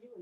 Good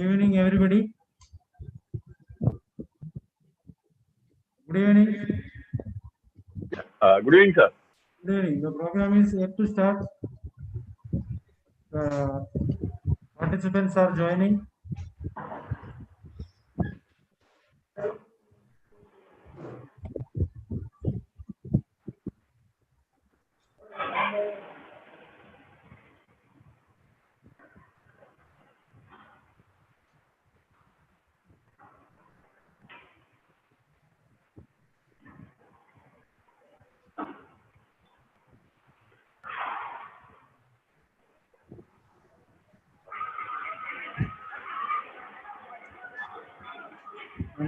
evening, everybody. Good evening. Good evening, sir. Good evening. The program is yet to start. Participants are joining.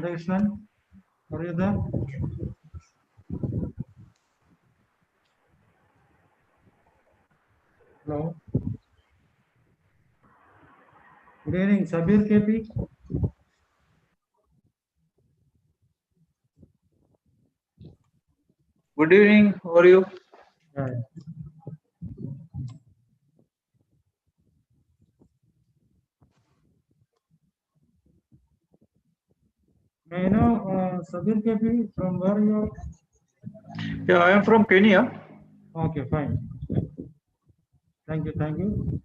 Krishnan, are you there? Hello. Good evening, Sabir KP. Good evening. How are you? Yeah. May I know Sabir KP from where you are? Yeah, I am from Kenya. Okay, fine. Thank you. Thank you.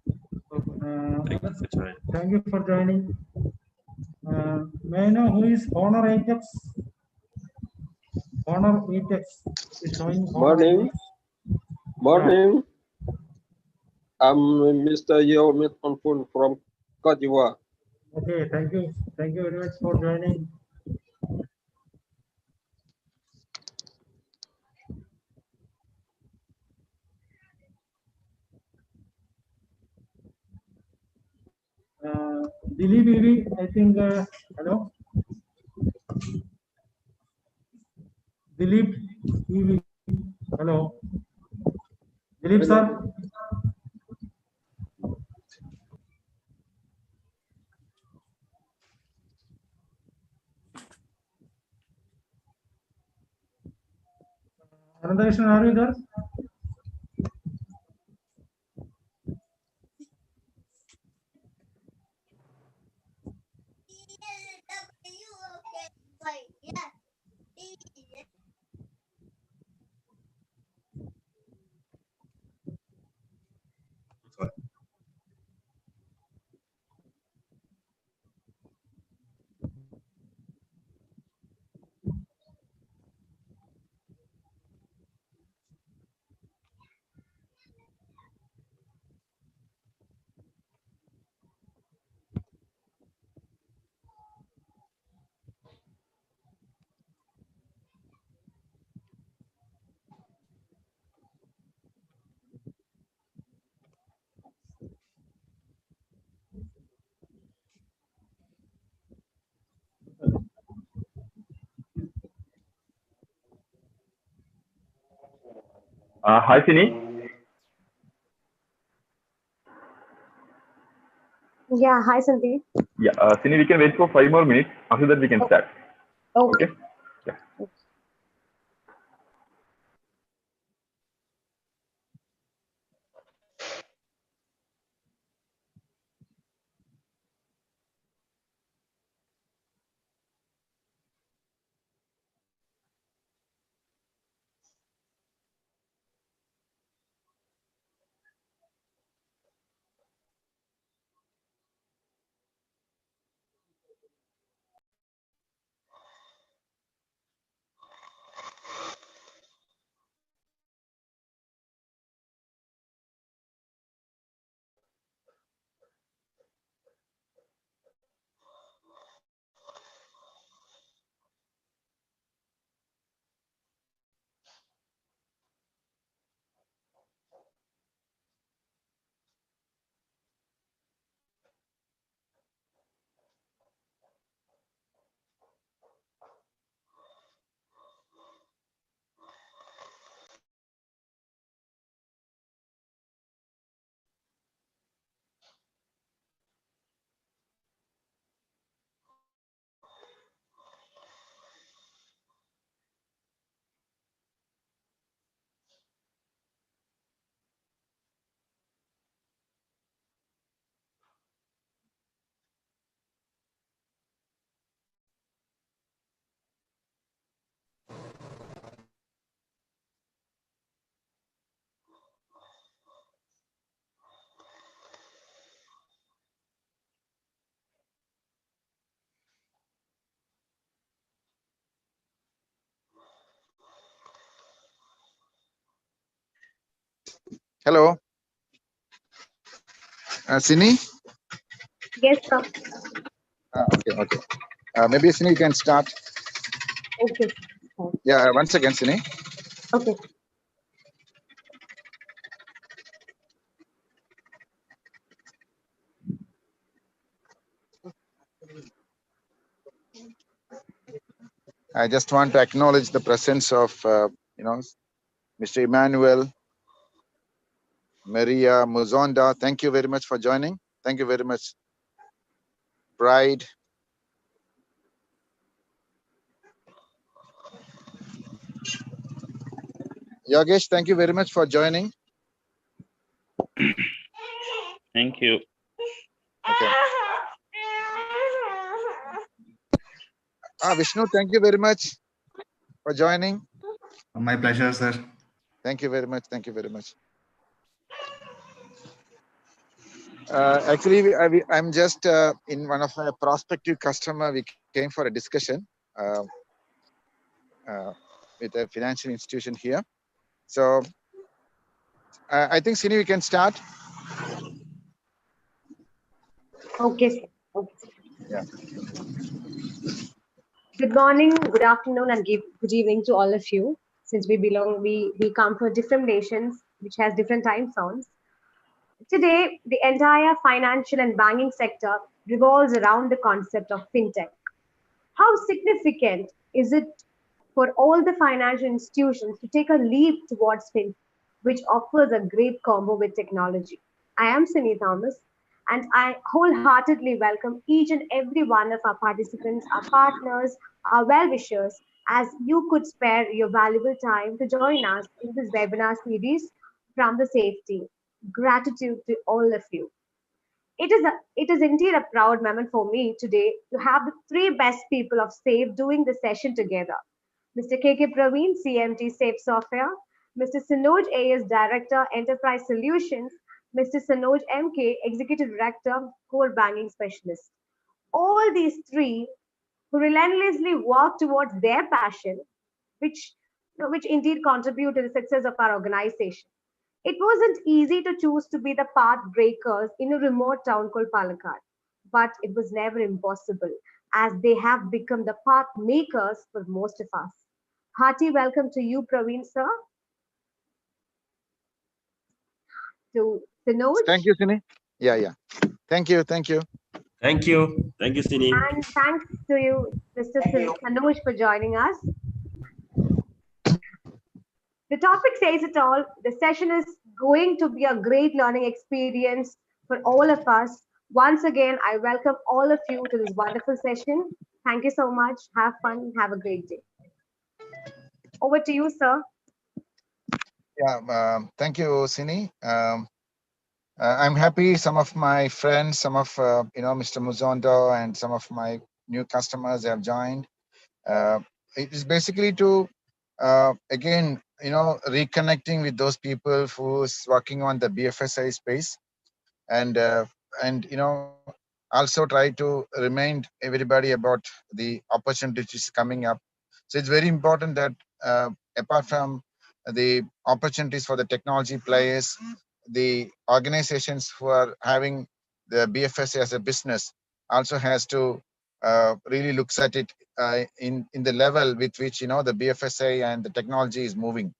Thank you for joining. May I know who is Honor Apex? Honor Apex is showing. Morning. Morning. I'm Mr. Yeo Mitponpun from Cote d'Ivoire. Okay, thank you. Thank you very much for joining. Dilip EV, I think, hello? Dilip EV, hello? Dilip sir? Anandakrishan, are you there? Hi, Sini. Yeah, hi Sandeep. Yeah, Sini, we can wait for 5 more minutes. After that, we can start. Okay. Okay. Yeah. Hello, Sini. Yes, sir. Okay. Maybe Sini, you can start. Okay. Yeah, once again, Sini. Okay. I just want to acknowledge the presence of, Mr. Emmanuel, Maria Muzonda. Thank you very much for joining. Thank you very much, Pride. Yogesh, thank you very much for joining. Thank you. Okay. Vishnu, thank you very much for joining. My pleasure, sir. Thank you very much. Thank you very much. Actually, I'm just in one of my prospective customer. We came for a discussion with a financial institution here. So I think, Sini, we can start. Okay, sir. Okay. Yeah. Good morning, good afternoon, and good evening to all of you. Since we come from different nations, which has different time zones. Today, the entire financial and banking sector revolves around the concept of fintech. How significant is it for all the financial institutions to take a leap towards fintech, which offers a great combo with technology? I am Sunny Thomas, and I wholeheartedly welcome each and every one of our participants, our partners, our well wishers, as you could spare your valuable time to join us in this webinar series from the safety. Gratitude to all of you. It is indeed a proud moment for me today to have the three best people of SAFE doing the session together. Mr. KK Praveen, CMT SAFE Software, Mr. Sinoj AS Director, Enterprise Solutions, Mr. Sinoj MK, Executive Director, Core Banking Specialist. All these three who relentlessly work towards their passion, which, which indeed contribute to the success of our organization. It wasn't easy to choose to be the path breakers in a remote town called Palakkad, but it was never impossible as they have become the path makers for most of us. Hearty welcome to you, Praveen sir, to Sinoj, Thank you, Sini. Yeah. Thank you. Thank you, Sini. and thanks to you, Mr. Sinoj, for joining us. The topic says it all. The session is going to be a great learning experience for all of us. Once again, I welcome all of you to this wonderful session. Thank you so much. Have fun. Have a great day. Over to you, sir. Yeah, thank you, Sini. I'm happy some of my friends, some of Mr. Muzondo and some of my new customers have joined. It is basically to again, reconnecting with those people who's working on the BFSI space, and also try to remind everybody about the opportunity which is coming up. So it's very important that apart from the opportunities for the technology players, the organizations who are having the BFSI as a business also has to really looks at it in the level with which the BFSI and the technology is moving.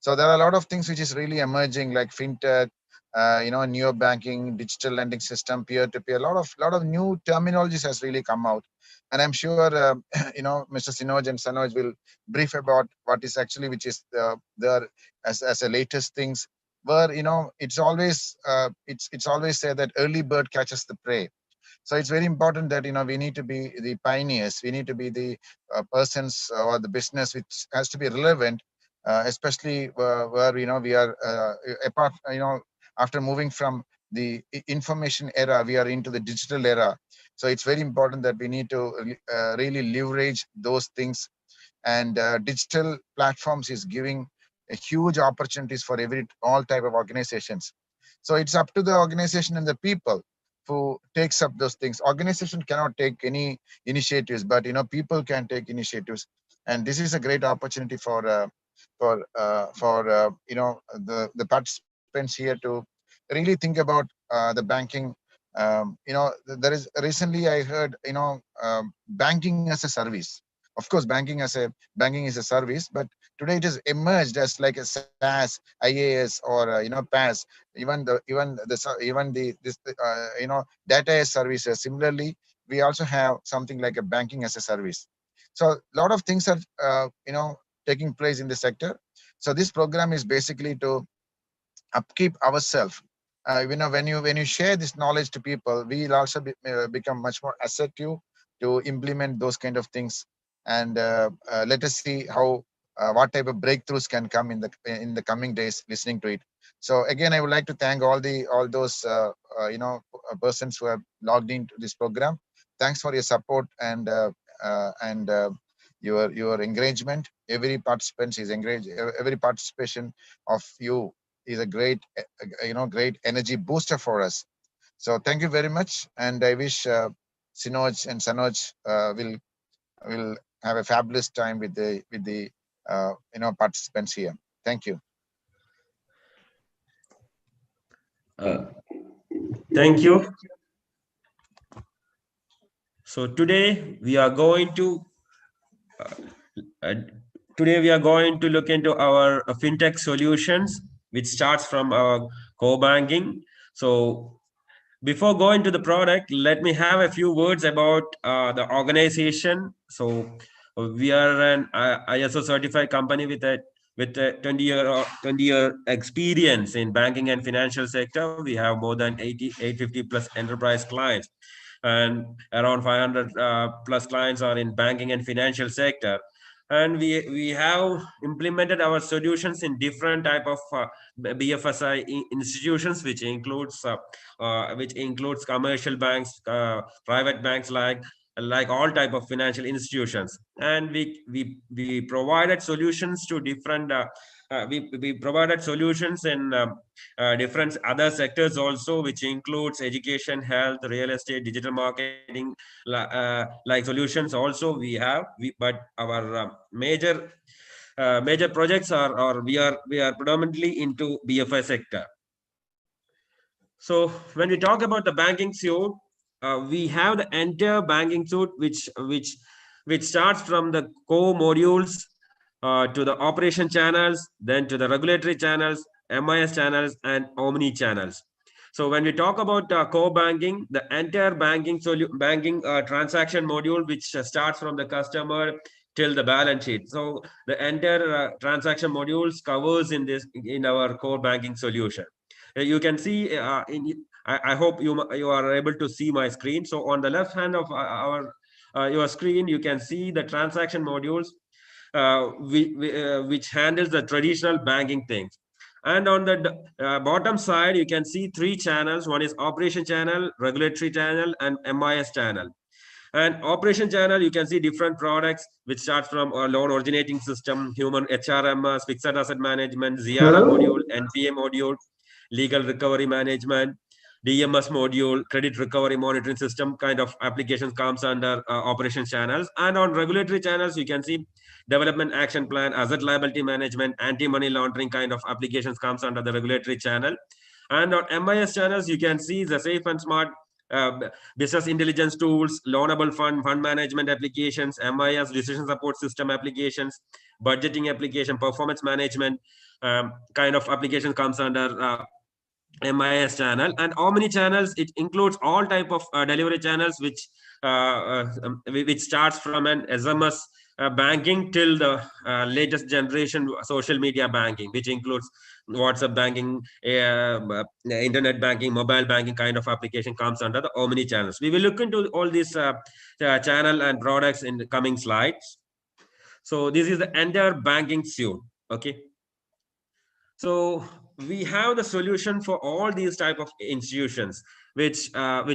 So there are a lot of things which is really emerging, like fintech, neo banking, digital lending system, peer-to-peer. A lot of new terminologies has really come out, and I'm sure Mr. Sinoj and Sanoj will brief about what is actually which is there as a latest things. Where it's always said that early bird catches the prey. So it's very important that we need to be the pioneers. We need to be the persons or the business which has to be relevant, especially where we are apart. After moving from the information era, we are into the digital era. So it's very important that we need to really leverage those things, and digital platforms is giving a huge opportunities for all type of organizations. So it's up to the organization and the people who takes up those things. Organization cannot take any initiatives, but people can take initiatives, and this is a great opportunity for the participants here to really think about the banking. There is recently I heard banking as a service. Of course, banking is a service, but today it has emerged as like a SaaS, IaaS, or PaaS, even the this data as services. Similarly, we also have something like a banking as a service. So a lot of things are taking place in the sector. So this program is basically to upkeep ourselves. When you share this knowledge to people, we'll also become much more assertive to implement those kind of things. And let us see how what type of breakthroughs can come in the coming days. Listening to it. So again, I would like to thank all those persons who have logged into this program. Thanks for your support and your engagement. Every participant is engaged. Every participation of you is a great great energy booster for us. So thank you very much, and I wish Sinoj and Sanoj will have a fabulous time with the participants here. Thank you. Thank you. So today we are going to look into our fintech solutions, which starts from our core banking. So before going to the product, let me have a few words about the organization. So we are an ISO certified company with a 20-year experience in banking and financial sector. We have more than 850 plus enterprise clients, and around 500 plus clients are in banking and financial sector. And we have implemented our solutions in different type of BFSI institutions, which includes commercial banks, private banks, like all type of financial institutions. And we provided solutions to different we provided solutions in different other sectors also, which includes education, health, real estate, digital marketing, like solutions also we have. But our major projects are we are predominantly into BFI sector. So when we talk about the banking suite, we have the entire banking suite, which starts from the core modules to the operation channels, then to the regulatory channels, MIS channels, and omni channels. So when we talk about core banking, the entire banking transaction module, which starts from the customer till the balance sheet. So the entire transaction modules covers in our core banking solution. You can see I hope you are able to see my screen. So on the left hand of your screen, you can see the transaction modules which handles the traditional banking things. And on the bottom side, you can see three channels. One is operation channel, regulatory channel, and MIS channel. And operation channel, you can see different products, which starts from a loan originating system, human HRMS, fixed asset management, ZRM module, NPA module, legal recovery management, DMS module, credit recovery monitoring system kind of applications comes under operation channels. And on regulatory channels, you can see development action plan, asset liability management, anti-money laundering kind of applications comes under the regulatory channel. And on MIS channels, you can see the safe and smart business intelligence tools, loanable fund management applications, MIS decision support system applications, budgeting application, performance management kind of application comes under MIS channel. And Omni channels, it includes all type of delivery channels which starts from an SMS banking till the latest generation social media banking, which includes WhatsApp banking, internet banking, mobile banking kind of application comes under the Omni channels. We will look into all these channel and products in the coming slides. So this is the entire banking suite. Okay. So we have the solution for all these type of institutions, which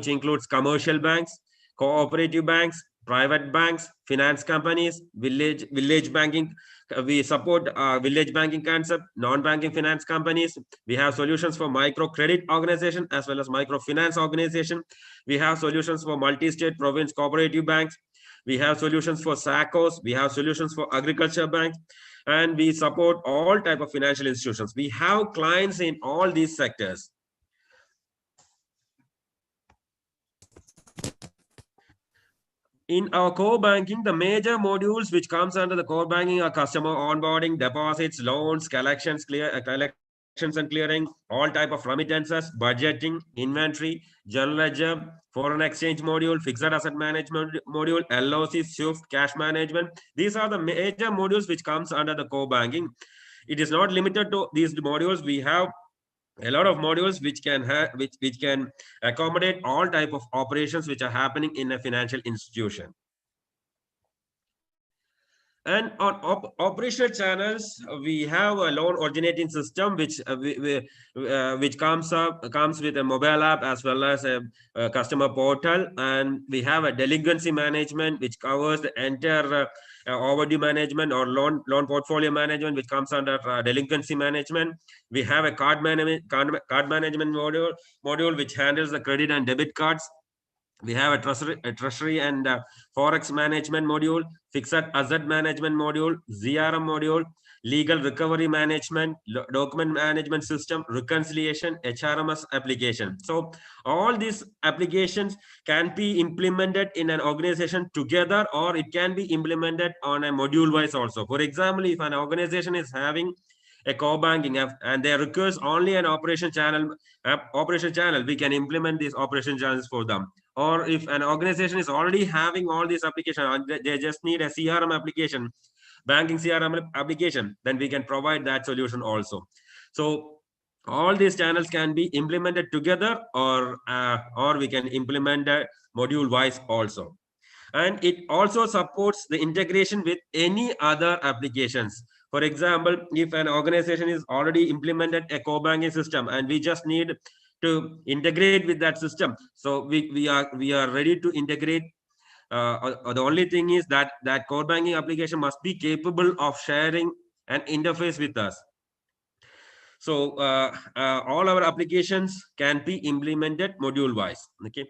includes commercial banks, cooperative banks, private banks, finance companies, village banking. We support village banking concept, non-banking finance companies. We have solutions for micro credit organization as well as microfinance organization. We have solutions for multi-state province cooperative banks. We have solutions for SACCOs. We have solutions for agriculture banks. And we support all type of financial institutions. We have clients in all these sectors. In our core banking, the major modules which comes under the core banking are customer onboarding, deposits, loans, collections and clearing, all type of remittances, budgeting, inventory, general ledger, foreign exchange module, fixed asset management module, LOC, SWIFT, cash management. These are the major modules which comes under the core banking. It is not limited to these modules. We have a lot of modules which can accommodate all type of operations which are happening in a financial institution. And on operational channels, we have a loan originating system which comes with a mobile app as well as a customer portal, and we have a delinquency management which covers the entire overdue management or loan portfolio management, which comes under delinquency management. We have a card management module which handles the credit and debit cards. We have a treasury and forex management module, fixed asset management module, ZRM module, legal recovery management, document management system, reconciliation, HRMS application. So all these applications can be implemented in an organization together, or it can be implemented on a module wise also. For example, if an organization is having a core banking app and they requires only an operation channel, we can implement these operation channels for them. Or if an organization is already having all these applications, they just need a CRM application, banking CRM application, then we can provide that solution also. So all these channels can be implemented together, or we can implement module wise also. And it also supports the integration with any other applications. For example, if an organization is already implemented a core banking system and we just need to integrate with that system, so we are ready to integrate. The only thing is that core banking application must be capable of sharing an interface with us. So all our applications can be implemented module wise. Okay.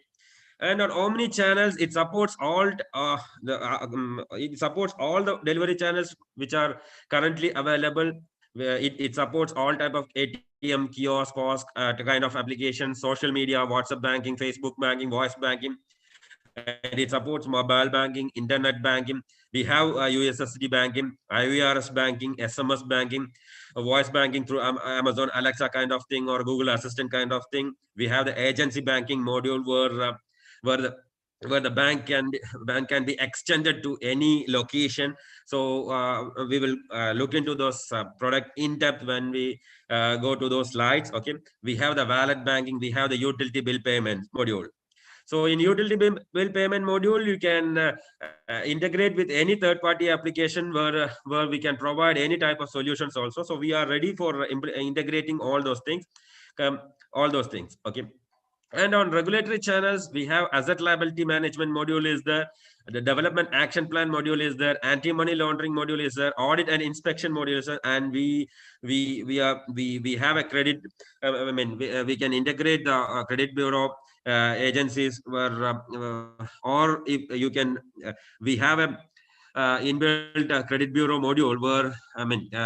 And on Omni channels, it supports all the delivery channels which are currently available. It supports all type of ATM, kiosk, POS kind of applications, social media, WhatsApp banking, Facebook banking, voice banking, and it supports mobile banking, internet banking. We have USSD banking, IVRS banking, SMS banking, voice banking through Amazon Alexa kind of thing, or Google Assistant kind of thing. We have the agency banking module where where the bank can be extended to any location. So we will look into those product in depth when we go to those slides. Okay, we have the wallet banking, we have the utility bill payment module. So in utility bill payment module, you can integrate with any third-party application where we can provide any type of solutions also. So we are ready for integrating all those things, Okay. And on regulatory channels, we have asset liability management module is there, the development action plan module is there, anti-money laundering module is there, audit and inspection module is there, and we have a credit. We can integrate the credit bureau agencies where, or if you can, we have a inbuilt credit bureau module where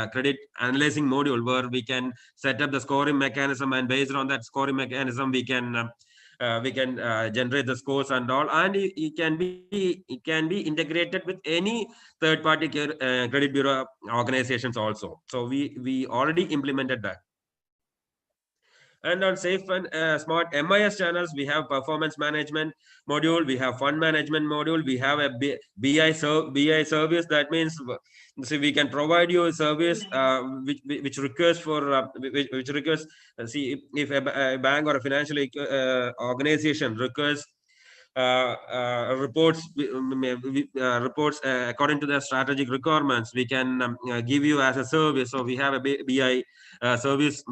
credit analyzing module where we can set up the scoring mechanism, and based on that scoring mechanism we can generate the scores and all, and it can be integrated with any third party credit bureau organizations also. So we already implemented that. And on safe and smart MIS channels, we have performance management module, we have fund management module, we have a BI service. That means, see, we can provide you a service which requires for which requires. See, if a bank or a financial organization requires reports according to their strategic requirements, we can give you as a service. So we have a BI service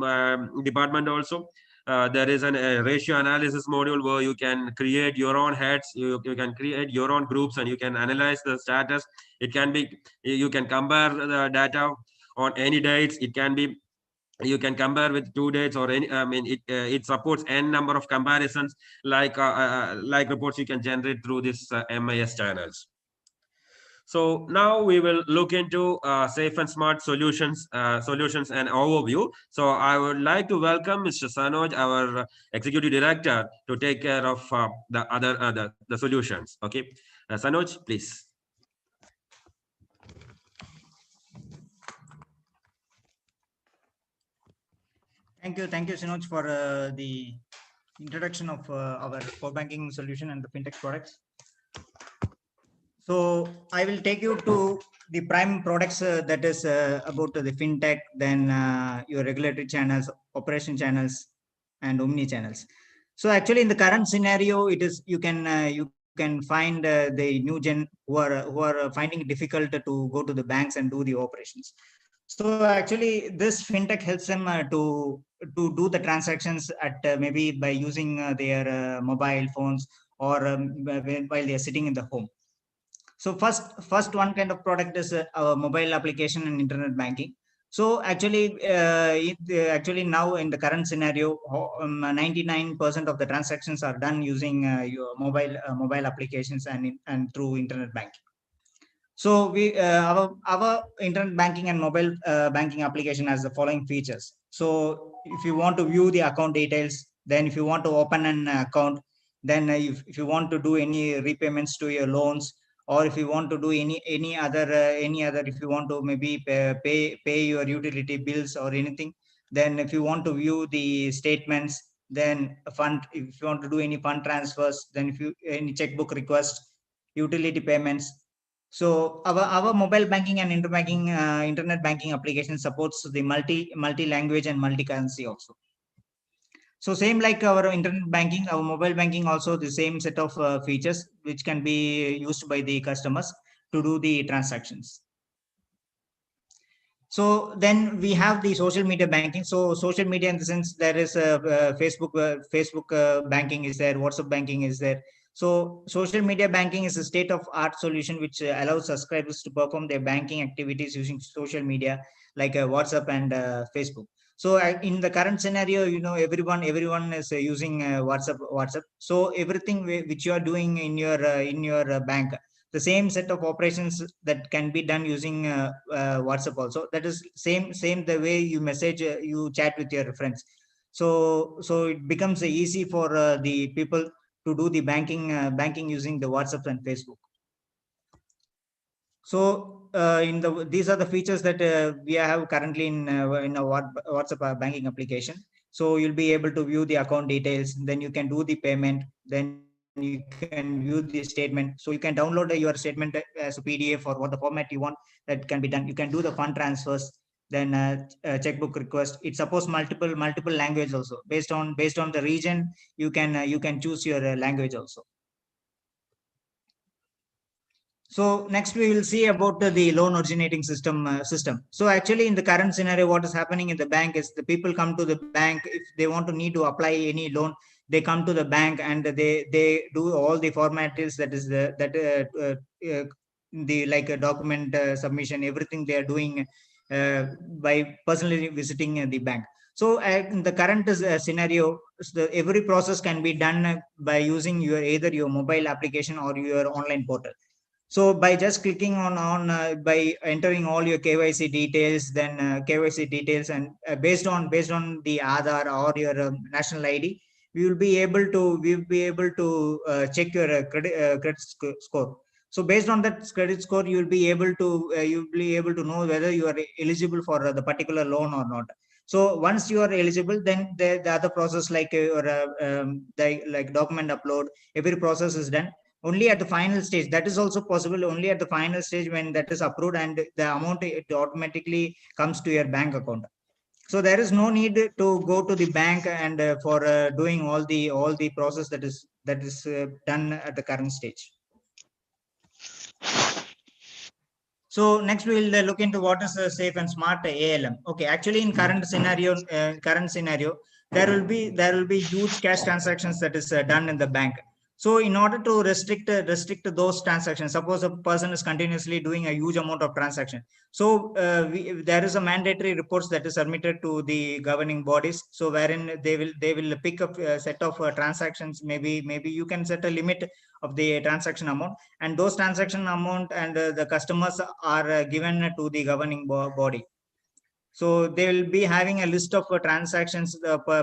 department also. There is a ratio analysis module where you can create your own heads, you can create your own groups, and you can analyze the status. It can be, you can compare the data on any dates. It can be, you can compare with 2 dates or any. It supports n number of comparisons, like reports you can generate through this MIS channels. So now we will look into safe and smart solutions and overview. So I would like to welcome Mr. Sanoj, our executive director, to take care of the solutions. Okay, Sanoj, please. Thank you, Sinoj, for the introduction of our core banking solution and the fintech products. So I will take you to the prime products that is about the fintech, then your regulatory channels, operation channels, and omni channels. So actually, in the current scenario, it is you can find the new gen who are finding it difficult to go to the banks and do the operations. So actually, this fintech helps them to do the transactions at maybe by using their mobile phones or while they are sitting in the home. So first one kind of product is our mobile application and internet banking. So actually, actually now in the current scenario, 99% of the transactions are done using your mobile applications and through internet banking. So we our internet banking and mobile banking application has the following features. So if you want to view the account details, then if you want to open an account, then if you want to do any repayments to your loans, or if you want to do any other if you want to maybe pay your utility bills or anything, then if you want to view the statements, then if you want to do any fund transfers, then if you any checkbook request, utility payments. So our mobile banking and internet banking application supports the multi language and multi currency also. So same like our internet banking, our mobile banking also the same set of features which can be used by the customers to do the transactions. So then we have the social media banking. So social media in the sense there is Facebook banking is there, WhatsApp banking is there. So social media banking is a state-of-art solution which allows subscribers to perform their banking activities using social media like WhatsApp and Facebook. So in the current scenario, everyone is using WhatsApp. So everything which you are doing in your bank, the same set of operations that can be done using WhatsApp also. That is same the way you message, you chat with your friends. So it becomes easy for the people to do the banking using the WhatsApp and Facebook. So these are the features that we have currently in our WhatsApp banking application. So you'll be able to view the account details, then you can do the payment, then you can view the statement. So you can download your statement as a PDF or what the format you want, that can be done. You can do the fund transfers, then checkbook request. It supports multiple language also. Based on the region, you can choose your language also. So next we will see about the loan originating system. So actually in the current scenario, what is happening in the bank is the people come to the bank if they want to need to apply any loan. They come to the bank and they do all the formalities, that is the like a document submission, everything they are doing by personally visiting the bank. So in the current scenario, every process can be done by using either your mobile application or your online portal. So by just clicking on by entering all your KYC details, then KYC details, and based on the Aadhaar or your national ID, we will be able to check your credit score. So based on that credit score, you will be able to know whether you are eligible for the particular loan or not. So once you are eligible, then the other process like like document upload, every process is done. Only at the final stage, that is also possible only at the final stage, when that is approved and the amount, it automatically comes to your bank account. So there is no need to go to the bank and for doing all the process that is done at the current stage. So next we will look into what is a safe and smart ALM. Okay, actually in current scenario, there will be huge cash transactions that is done in the bank. So in order to restrict those transactions, suppose a person is continuously doing a huge amount of transaction. So there is a mandatory reports that is submitted to the governing bodies. So wherein they will pick up a set of transactions. Maybe you can set a limit of the transaction amount, and those transaction amount and the customers are given to the governing body. So they will be having a list of transactions,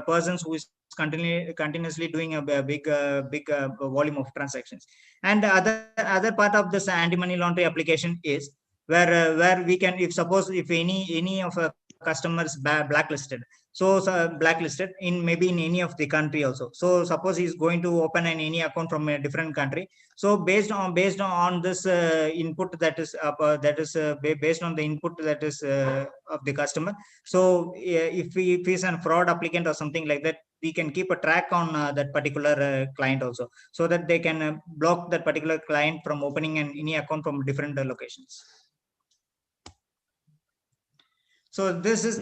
persons who is continuously doing a big volume of transactions. And other part of this anti-money laundering application is where we can, if any of a customers blacklisted, so blacklisted in maybe in any of the country also. So suppose he's going to open any account from a different country. So based on this input that is based on the input that is of the customer. So if he's a fraud applicant or something like that, we can keep a track on that particular client also, so that they can block that particular client from opening any account from different locations. So this is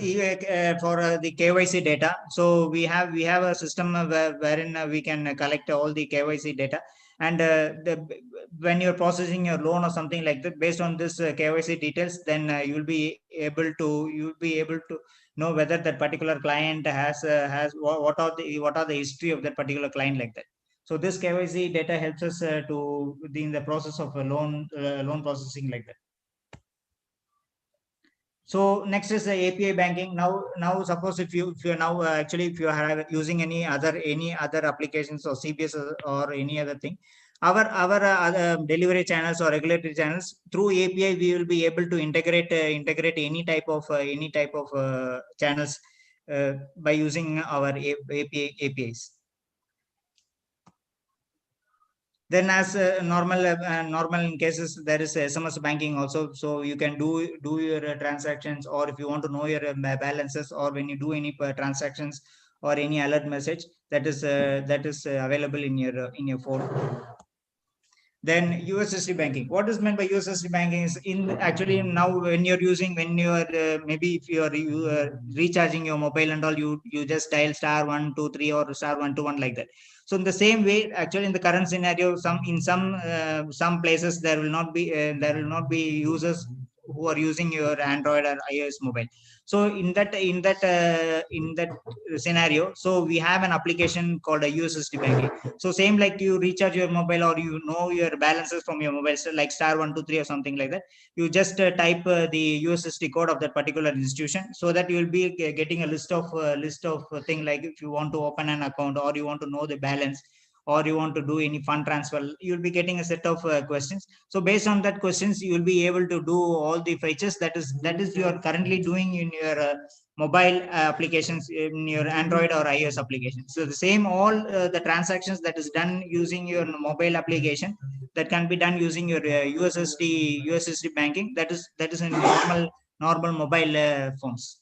for the KYC data. So we have a system wherein we can collect all the KYC data, and when you're processing your loan or something like that, based on this KYC details, then you'll be able to know whether that particular client has what are the history of that particular client, like that. So this KYC data helps us to in the process of a loan processing, like that. So next is the API banking. Now suppose if you're now actually if you are using any other applications or CBS or any other thing, our delivery channels or regulatory channels, through API we will be able to integrate any type of channels by using our APIs. Then as normal in cases, there is SMS banking also. So you can do your transactions, or if you want to know your balances, or when you do any transactions or any alert message, that is available in your phone. Then USSD banking. What is meant by USSD banking is actually now when you're maybe if you are recharging your mobile and all, you just dial *123 or *121 like that. So in the same way, actually in the current scenario, some places there will not be users who are using your Android or iOS mobile. So in that scenario, so we have an application called a USSD banking. So same like you recharge your mobile or you know your balances from your mobile, so like *123 or something like that. You just type the USSD code of that particular institution, so that you will be getting a list of thing, like if you want to open an account, or you want to know the balance, or you want to do any fund transfer, you'll be getting a set of questions. So based on that questions, you will be able to do all the features that is you are currently doing in your mobile applications in your Android or iOS application. So the same, all the transactions that is done using your mobile application, that can be done using your USSD banking. That is in normal mobile phones.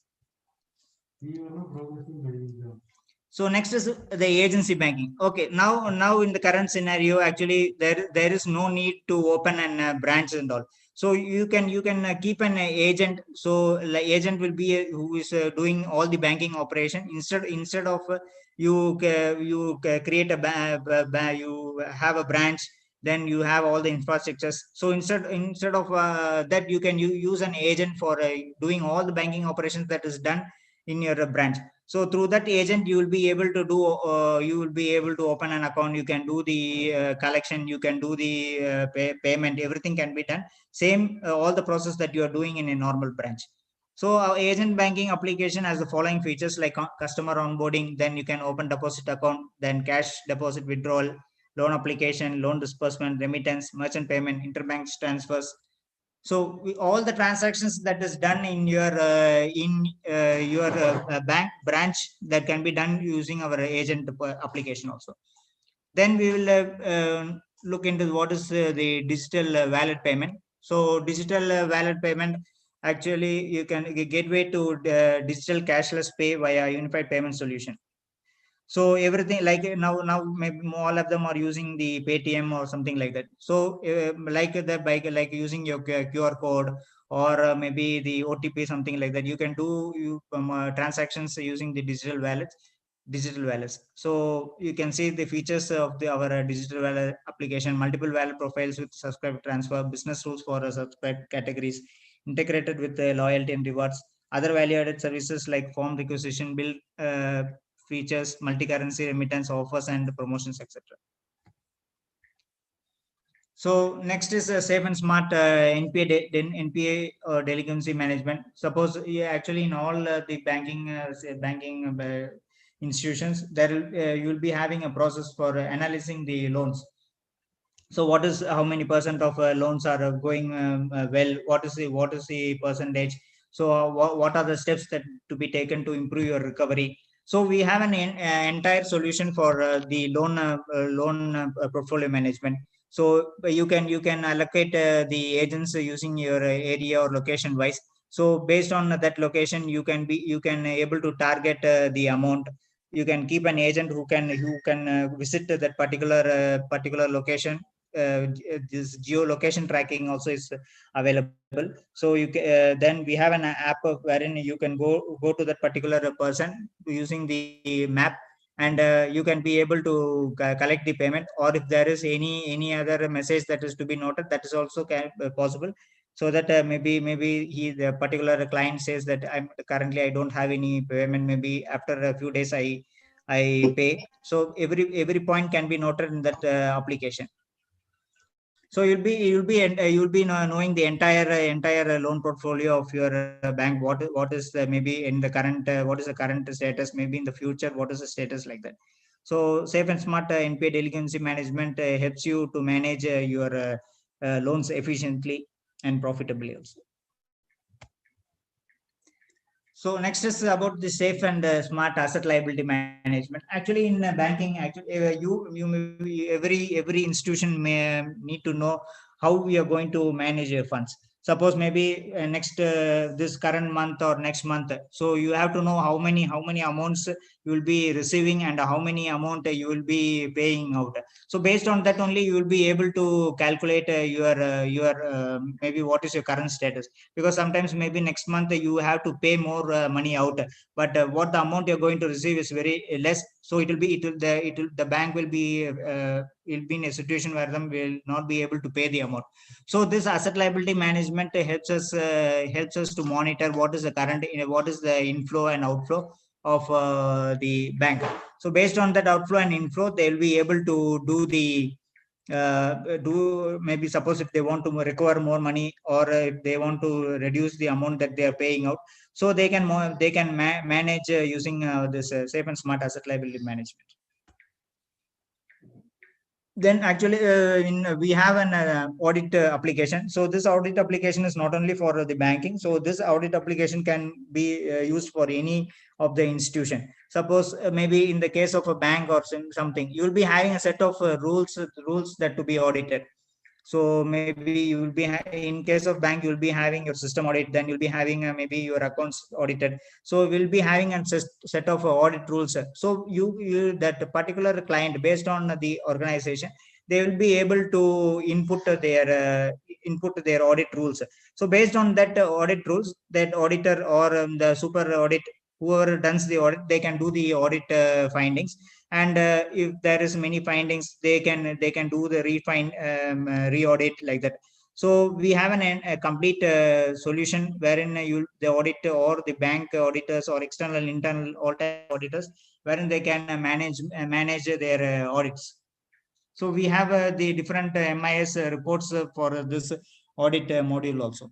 So next is the agency banking. Okay, now in the current scenario, actually there is no need to open an branch and all. So you can keep an agent. So the agent will be who is doing all the banking operation. Instead of you create you have a branch, then you have all the infrastructures. So instead of that, you can use an agent for doing all the banking operations that is done in your branch. So through that agent, you will be able to do you will be able to open an account. You can do the collection, you can do the payment. Everything can be done same, all the process that you are doing in a normal branch. So our agent banking application has the following features, like customer onboarding. Then you can open deposit account, then cash deposit withdrawal, loan application, loan disbursement, remittance, merchant payment, interbank transfers. So all the transactions that is done in your bank branch, that can be done using our agent application also. Then we will look into what is the digital wallet payment. So digital wallet payment, actually you can gateway to digital cashless pay via unified payment solution. So everything, like now maybe all of them are using the Paytm or something like that. So like using your QR code, or maybe the OTP, something like that. You can do transactions using the digital wallets. So you can see the features of our digital wallet application: multiple wallet profiles with subscribe transfer, business rules for subscribe categories, integrated with loyalty and rewards, other value-added services like form requisition, bill features, multi-currency remittance offers and promotions, etc. So next is safe and smart NPA delinquency management. Suppose actually in all the banking institutions, there you will be having a process for analyzing the loans. So what is, how many percent of loans are going well? What is the percentage? So what are the steps that to be taken to improve your recovery? So we have an entire solution for the loan portfolio management. So you can allocate the agents using your area or location wise. So based on that location, you can able to target the amount. You can keep an agent who can visit that particular location. This geolocation tracking also is available. So you then we have an app wherein you can go to that particular person using the map, and you can be able to collect the payment, or if there is any other message that is to be noted, that is also possible. So that maybe the particular client says that I don't have any payment, maybe after a few days I pay. So every point can be noted in that application. So you'll be knowing the entire loan portfolio of your bank. What is maybe in the current what is the current status? Maybe in the future, what is the status, like that. So safe and smart NPA delinquency management helps you to manage your loans efficiently and profitably also. So next is about the safe and smart asset liability management. Actually, in banking, actually every institution may need to know how we are going to manage your funds. Suppose maybe next this current month or next month, so you have to know how many amounts you will be receiving and how many amount you will be paying out. So based on that only, you will be able to calculate your maybe what is your current status, because sometimes maybe next month you have to pay more money out, but what the amount you're going to receive is very less. So the bank will be in a situation where them will not be able to pay the amount. So this asset liability management helps us to monitor what is the current, what is the inflow and outflow of the bank. So based on that outflow and inflow, they will be able to do maybe, suppose if they want to recover more money, or if they want to reduce the amount that they are paying out, so they can manage using this safe and smart asset liability management. then actually we have an audit application. So this audit application is not only for the banking. So this audit application can be used for any of the institution. Suppose maybe in the case of a bank or something, you will be having a set of rules that to be audited. So maybe you will be in case of bank, you will be having your system audit, then you'll be having maybe your accounts audited. So we'll be having a set of audit rules. So you that particular client, based on the organization, they will be able to input their audit rules. So based on that audit rules, that auditor or the super audit, whoever does the audit, they can do the audit findings. And if there is many findings, they can do the re-audit like that. So we have a complete solution wherein the auditor or the bank auditors or external internal all type auditors, wherein they can manage their audits. So we have the different MIS reports for this audit module also.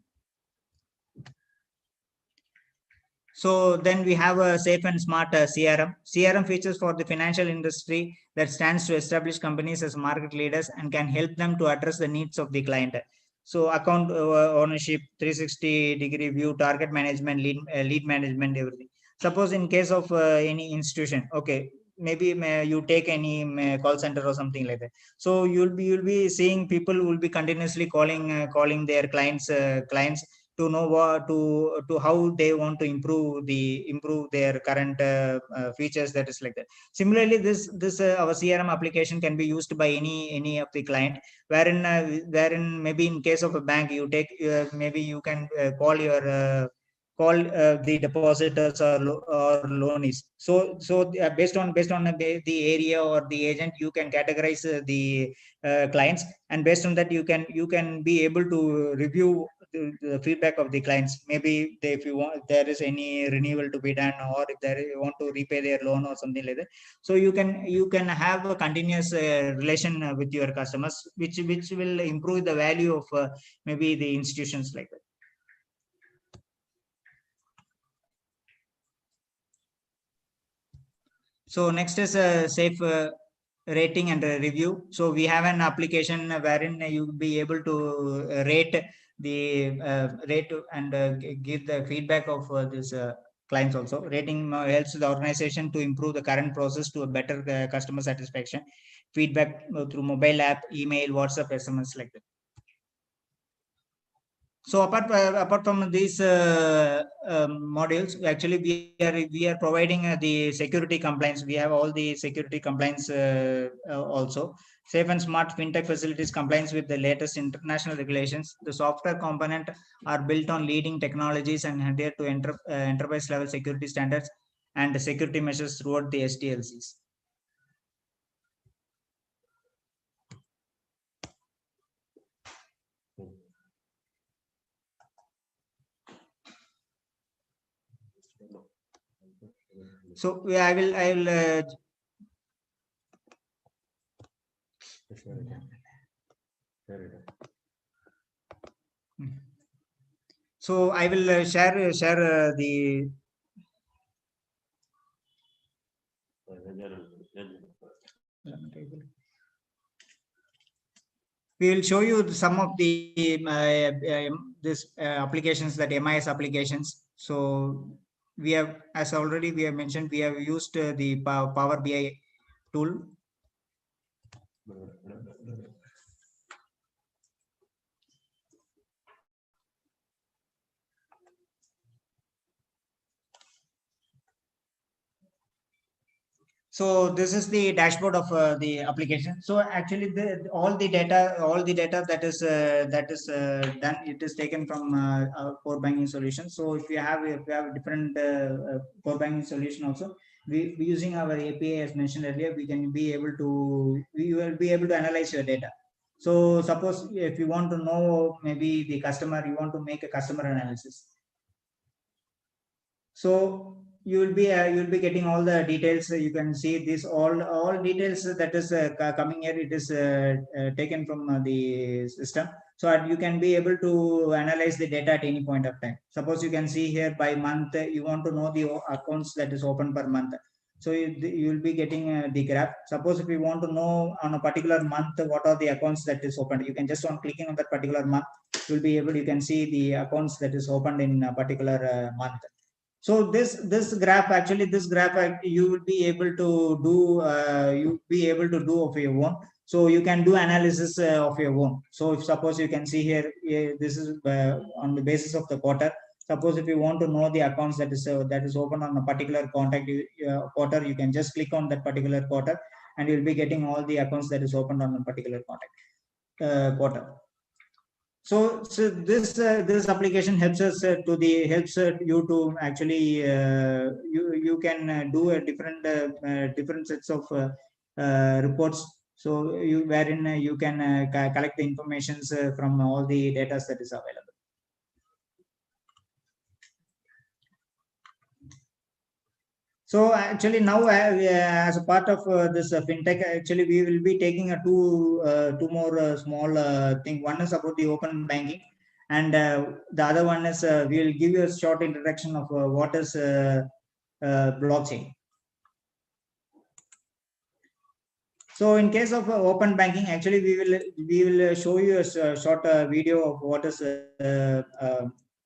So then we have a safe and smart CRM. CRM features for the financial industry that stands to establish companies as market leaders and can help them to address the needs of the client. So account ownership, 360-degree view, target management, lead management, everything. Suppose in case of any institution, okay, maybe you take any call center or something like that. So you'll be seeing people will be continuously calling their clients to know what to how they want to improve their current features, that is like that. Similarly, this our CRM application can be used by any of the client, wherein maybe in case of a bank, you take maybe you can call the depositors or loanees. So based on the area or the agent, you can categorize the clients, and based on that you can be able to review the feedback of the clients. Maybe if you want, there is any renewal to be done, or if you want to repay their loan or something like that. So you can have a continuous relation with your customers, which will improve the value of maybe the institutions like that. So next is a safe rating and review. So we have an application wherein you will be able to rate and give the feedback of this clients also. Rating helps the organization to improve the current process to a better customer satisfaction. Feedback through mobile app, email, WhatsApp, SMS like that. So apart from these modules, actually we are providing the security compliance. We have all the security compliance also. Safe and smart fintech facilities compliance with the latest international regulations. The software component are built on leading technologies and adhere to enterprise level security standards and security measures throughout the SDLCs. So I will so I will share the we will show you some of the this applications, that MIS applications. So we have, as already we have mentioned, we have used the Power BI tool. So this is the dashboard of the application. So actually, all the data that is done, it is taken from our core banking solution. So if you have a different core banking solution also, we using our API as mentioned earlier, we will be able to analyze your data. So suppose if you want to know maybe the customer, you want to make a customer analysis. So you will be getting all the details. You can see this all details that is coming here. It is taken from the system, so you can be able to analyze the data at any point of time. Suppose you can see here by month, you want to know the accounts that is open per month. So you will be getting the graph. Suppose if you want to know on a particular month what are the accounts that is opened, you can just on clicking on that particular month, you'll be able, you can see the accounts that is opened in a particular month. So this graph, actually this graph you will be able to do of your own. So you can do analysis of your own. So if suppose you can see here, this is on the basis of the quarter. Suppose if you want to know the accounts that is open on a particular quarter, you can just click on that particular quarter, and you'll be getting all the accounts that is opened on a particular quarter. So this application helps us you to actually you can do a different sets of reports. So wherein you can collect the informations from all the data that is available. So actually now as a part of this fintech, actually we will be taking two more small thing. One is about the open banking, and the other one is we will give you a short introduction of what is blockchain. So in case of open banking, actually we will show you a short video of what is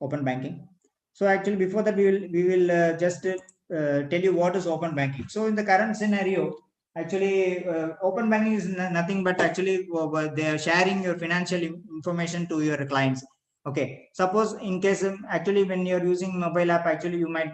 open banking. So actually before that we will just tell you what is open banking. So in the current scenario, actually open banking is nothing but actually they are sharing your financial information to your clients. Okay, suppose in case actually when you're using mobile app, actually you might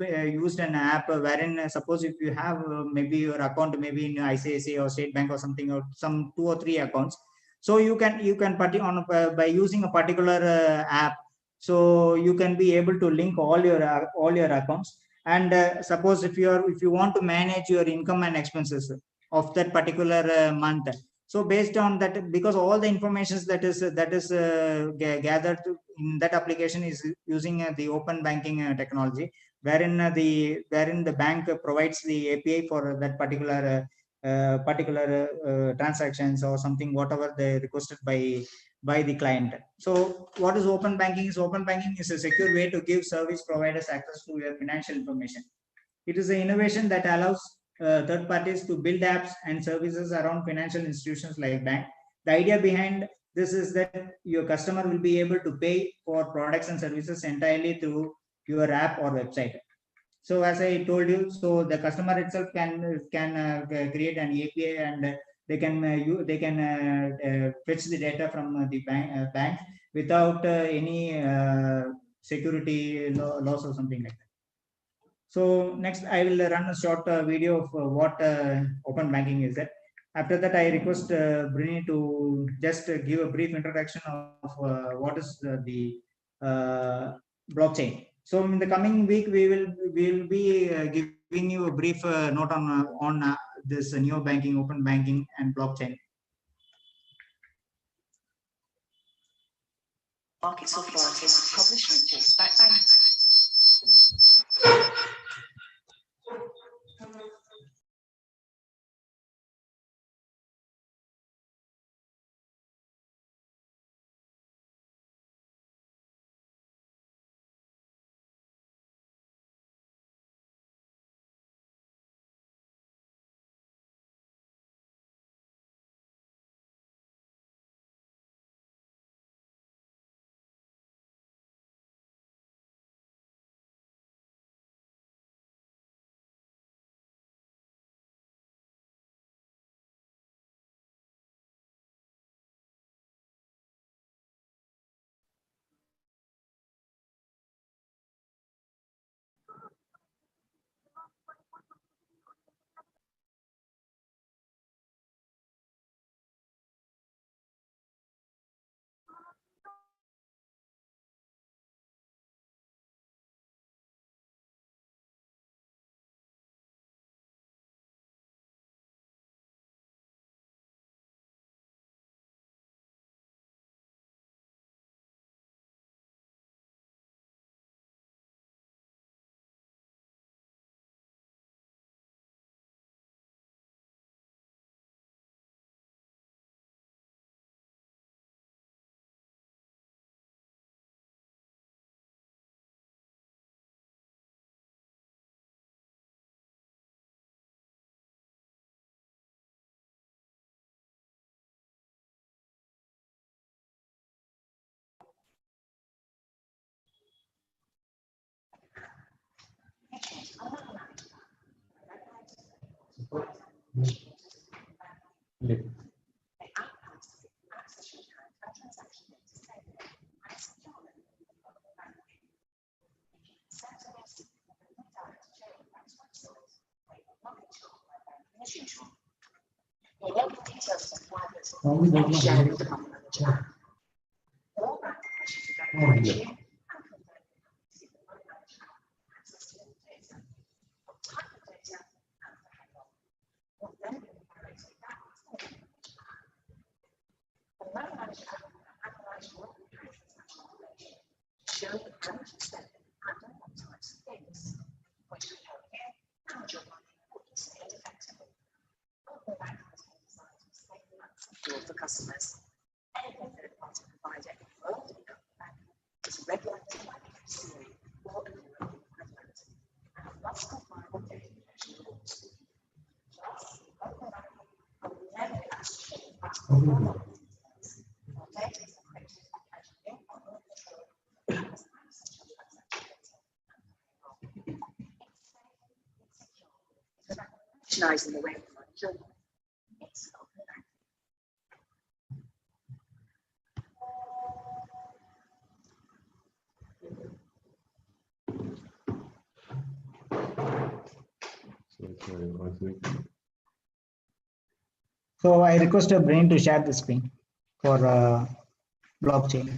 used an app wherein suppose if you have maybe your account maybe in ICICI or State Bank or something, or some 2 or 3 accounts. So you can by using a particular app, so you can be able to link all your accounts. And suppose if you want to manage your income and expenses of that particular month, so based on that, because all the information that is gathered in that application is using the open banking technology, wherein the bank provides the API for that particular transactions or something, whatever they requested by the client. So what is open banking? Open banking is a secure way to give service providers access to your financial information. It is an innovation that allows third parties to build apps and services around financial institutions like bank. The idea behind this is that your customer will be able to pay for products and services entirely through your app or website. So as I told you, so the customer itself can create an API, and they can fetch the data from the bank without any security loss or something like that. So next I will run a short video of what open banking is. That after that I request Brini to just give a brief introduction of what is the blockchain. So in the coming week we will be giving you a brief note on this neo banking, open banking, and blockchain. Market authorities publish reports that For customers, any third party provider involved in open banking is regulated by the FCA or a European equivalent and must comply with data protection laws. Thus, open banking will never be associated with or data is encrypted and linked on the control such as transaction data. Recognizing the way for children. It's open banking. So I request Brain to share the screen for blockchain.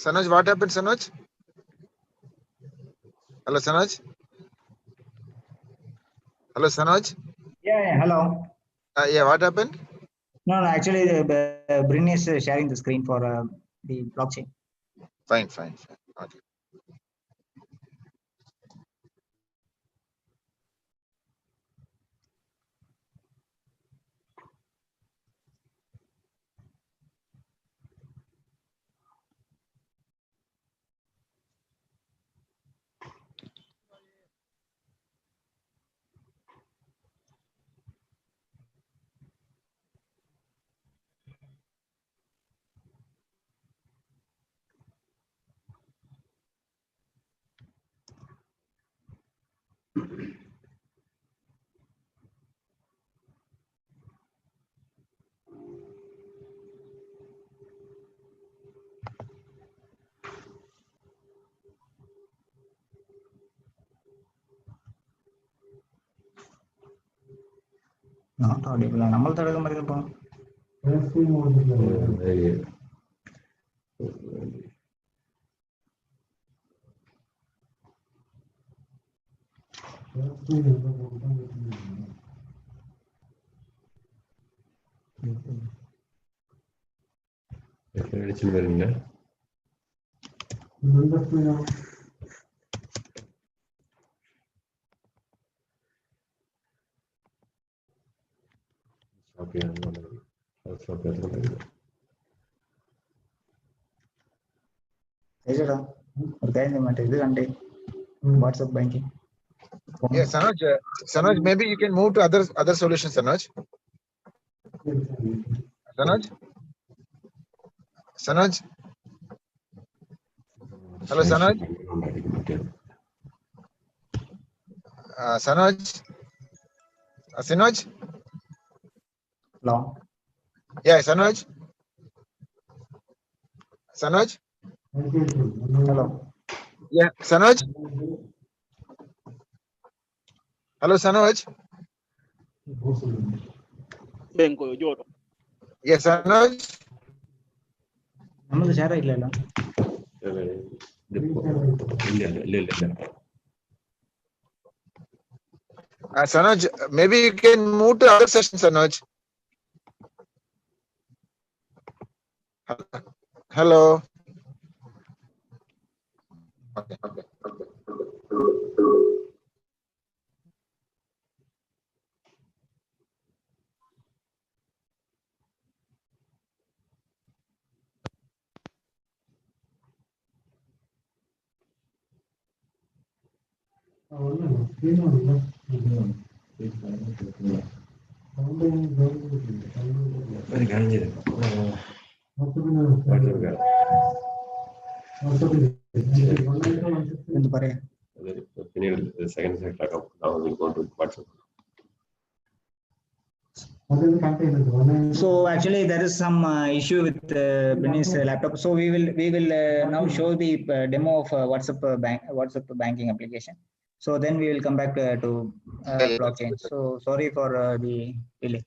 Sanoj, what happened, Sanoj? Hello, Sanoj. Hello, Sanoj. Yeah, hello. Yeah, what happened? No, actually, Brin is sharing the screen for the blockchain. Fine. Okay. Not audible. നമ്മൾ തടകം വരുമ്പോ WhatsApp banking. Yes, Sanoj, maybe you can move to other solutions, Sanoj. Sanoj. Hello, Sanoj. Sanoj. Sinoj. Hello. Yeah, Sanoj. Sanoj. Hello. Yeah, Sanoj. Hello, Sanoj. Yes, Sanoj. Sanoj, maybe you can move to other session, Sanoj. Hello. Okay. So actually there is some issue with Benny's laptop. So we will now show the demo of WhatsApp banking application. So then we will come back to blockchain. So sorry for the delay.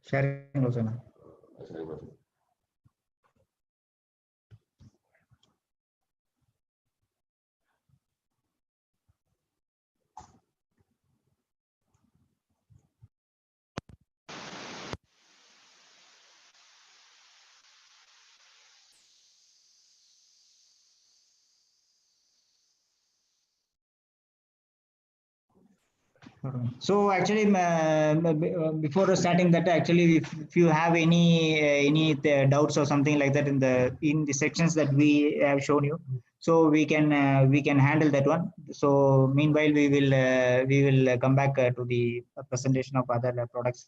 Sharing also now. So actually, before starting that, actually, if you have any doubts or something like that in the sections that we have shown you, so we can handle that one. So meanwhile, we will come back to the presentation of other products.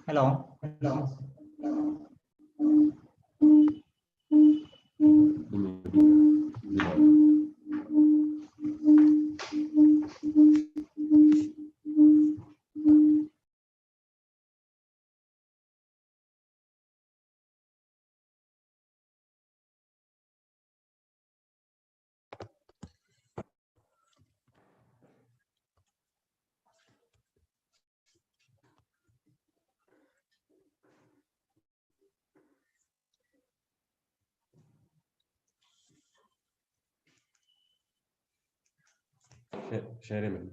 Hello. Share him.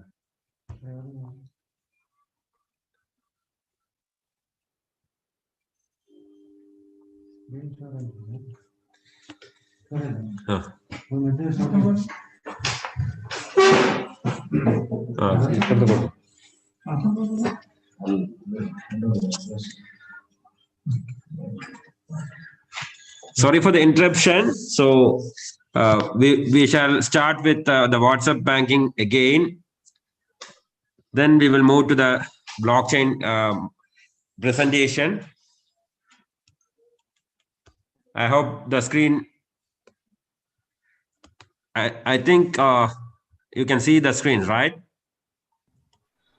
Sorry for the interruption. So we shall start with the WhatsApp banking again. Then we will move to the blockchain presentation. I hope the screen. I think you can see the screen, right?